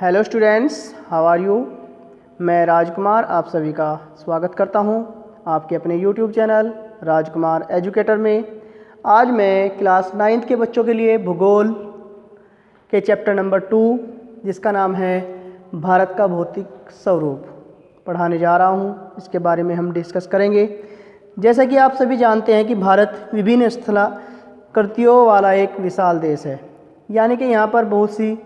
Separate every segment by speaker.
Speaker 1: Hello students, how are you. मैं राजकुमार आप सभी का स्वागत करता हूं आपके अपने यूट्यूब चैनल राजकुमार एजुकेटर में। आज मैं क्लास 9th के बच्चों के लिए भूगोल के चैप्टर नंबर 2 जिसका नाम है भारत का भौतिक स्वरूप पढ़ाने जा रहा हूं। इसके बारे में हम डिस्कस करेंगे। जैसा कि आप सभी जानते हैं कि भारत विभिन्न स्थलाकृतियों वाला एक विशाल देश है, यानी कि यहाँ पर बहुत सी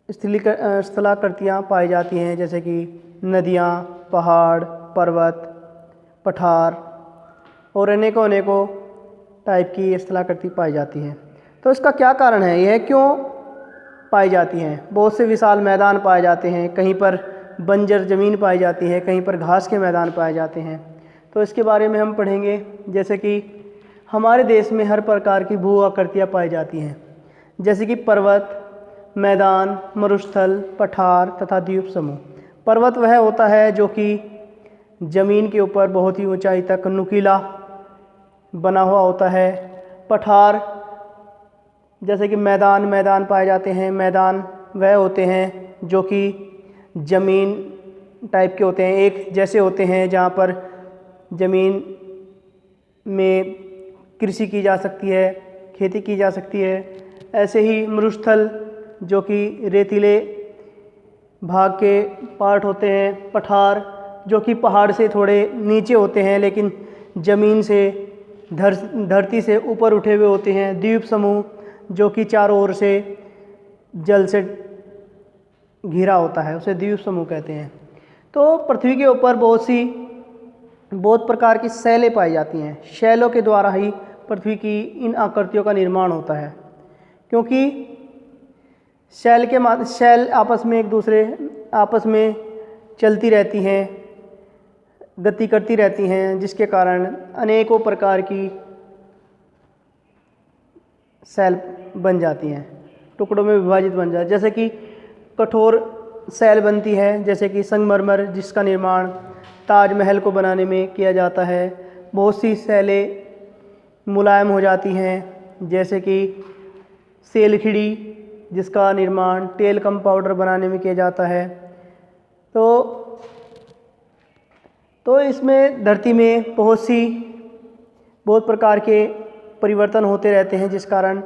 Speaker 1: स्थलाकृतियाँ पाई जाती हैं, जैसे कि नदियाँ, पहाड़, पर्वत, पठार और अनेकों टाइप की स्थलाकृति पाई जाती हैं। तो इसका क्या कारण है, यह क्यों पाई जाती हैं। बहुत से विशाल मैदान पाए जाते हैं, कहीं पर बंजर ज़मीन पाई जाती है, कहीं पर घास के मैदान पाए जाते हैं। तो इसके बारे में हम पढ़ेंगे। जैसे कि हमारे देश में हर प्रकार की भू आकृतियाँ पाई जाती हैं, जैसे कि पर्वत, मैदान, मरुस्थल, पठार तथा द्वीप समूह। पर्वत वह होता है जो कि ज़मीन के ऊपर बहुत ही ऊंचाई तक नुकीला बना हुआ होता है। पठार जैसे कि मैदान पाए जाते हैं। मैदान वह होते हैं जो कि ज़मीन टाइप के होते हैं, एक जैसे होते हैं, जहाँ पर ज़मीन में कृषि की जा सकती है, खेती की जा सकती है। ऐसे ही मरुस्थल जो कि रेतीले भाग के पार्ट होते हैं। पठार जो कि पहाड़ से थोड़े नीचे होते हैं लेकिन ज़मीन से धरती से ऊपर उठे हुए होते हैं। द्वीप समूह जो कि चारों ओर से जल से घिरा होता है, उसे द्वीप समूह कहते हैं। तो पृथ्वी के ऊपर बहुत प्रकार की शैलें पाई जाती हैं। शैलों के द्वारा ही पृथ्वी की इन आकृतियों का निर्माण होता है, क्योंकि शैल आपस में चलती रहती हैं, गति करती रहती हैं, जिसके कारण अनेकों प्रकार की शैल बन जाती हैं, टुकड़ों में विभाजित बन जाती है। जैसे कि कठोर शैल बनती है, जैसे कि संगमरमर, जिसका निर्माण ताजमहल को बनाने में किया जाता है। बहुत सी शैलें मुलायम हो जाती हैं, जैसे कि सेलखिड़ी, जिसका निर्माण टेलकम पाउडर बनाने में किया जाता है। तो इसमें धरती में बहुत प्रकार के परिवर्तन होते रहते हैं, जिस कारण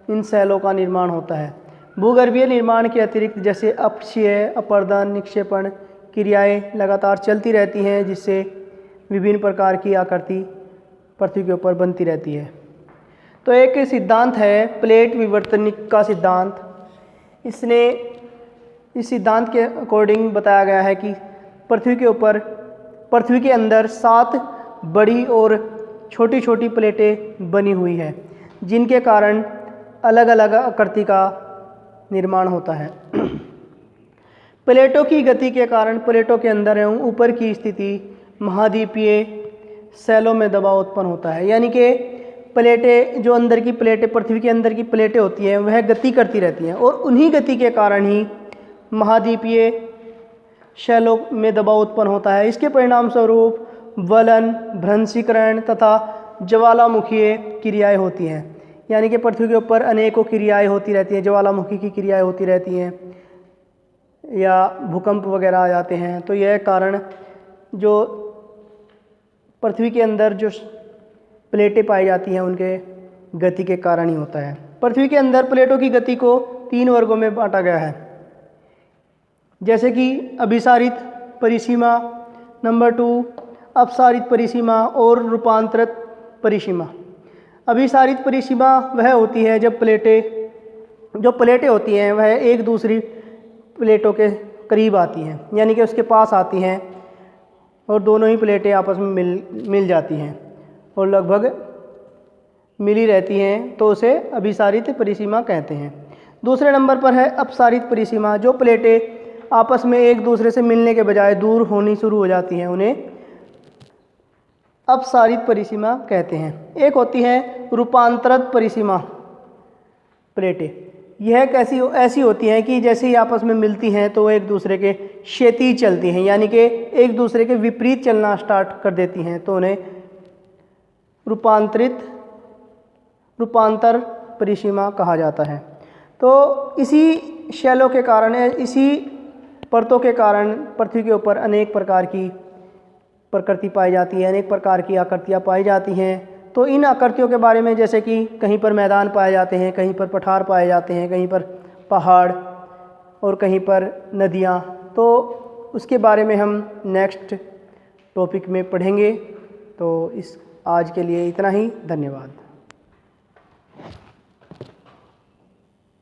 Speaker 1: इन शैलों का निर्माण होता है। भूगर्भीय निर्माण के अतिरिक्त जैसे अपक्षय, अपरदन, निक्षेपण क्रियाएं लगातार चलती रहती हैं, जिससे विभिन्न प्रकार की आकृति पृथ्वी के ऊपर बनती रहती है। तो एक सिद्धांत है प्लेट विवर्तनिक का सिद्धांत। इस सिद्धांत के अकॉर्डिंग बताया गया है कि पृथ्वी के अंदर 7 बड़ी और छोटी छोटी प्लेटें बनी हुई है, जिनके कारण अलग अलग आकृति का निर्माण होता है। प्लेटों की गति के कारण प्लेटों के अंदर एवं ऊपर की स्थिति महाद्वीपीय शैलों में दबाव उत्पन्न होता है। यानी कि प्लेटें, जो अंदर की प्लेटें, पृथ्वी के अंदर की प्लेटें होती हैं, वह गति करती रहती हैं, और उन्हीं गति के कारण ही महाद्वीपीय शैलों में दबाव उत्पन्न होता है। इसके परिणाम स्वरूप वलन, भ्रंशीकरण तथा ज्वालामुखीय क्रियाएं होती हैं। यानी कि पृथ्वी के ऊपर अनेकों क्रियाएं होती रहती हैं, ज्वालामुखी की क्रियाएं होती रहती हैं, या भूकंप वगैरह आ जाते हैं। तो यह कारण जो पृथ्वी के अंदर जो प्लेटें पाई जाती हैं, उनके गति के कारण ही होता है। पृथ्वी के अंदर प्लेटों की गति को 3 वर्गों में बांटा गया है, जैसे कि अभिसारित परिसीमा, नंबर 2 अपसारित परिसीमा और रूपांतरित परिसीमा। अभिसारित परिसीमा वह होती है जब प्लेटें होती हैं वह एक दूसरी प्लेटों के करीब आती हैं, यानी कि उसके पास आती हैं और दोनों ही प्लेटें आपस में मिल जाती हैं और लगभग मिली रहती हैं, तो उसे अभिसारित परिसीमा कहते हैं। दूसरे नंबर पर है अपसारित परिसीमा। जो प्लेटें आपस में एक दूसरे से मिलने के बजाय दूर होनी शुरू हो जाती हैं, उन्हें अपसारित परिसीमा कहते हैं। एक होती है रूपांतरित परिसीमा प्लेटें। यह ऐसी होती हैं कि जैसे ही आपस में मिलती हैं तो एक दूसरे के क्षैतिज चलती हैं, यानी कि एक दूसरे के विपरीत चलना स्टार्ट कर देती हैं, तो उन्हें रूपांतर परिसीमा कहा जाता है। तो इसी शैलों के कारण, इसी परतों के कारण पृथ्वी के ऊपर अनेक प्रकार की प्रकृति पाई जाती है, अनेक प्रकार की आकृतियाँ पाई जाती हैं। तो इन आकृतियों के बारे में, जैसे कि कहीं पर मैदान पाए जाते हैं, कहीं पर पठार पाए जाते हैं, कहीं पर पहाड़ और कहीं पर नदियाँ, तो उसके बारे में हम नेक्स्ट टॉपिक में पढ़ेंगे। तो इस आज के लिए इतना ही। धन्यवाद।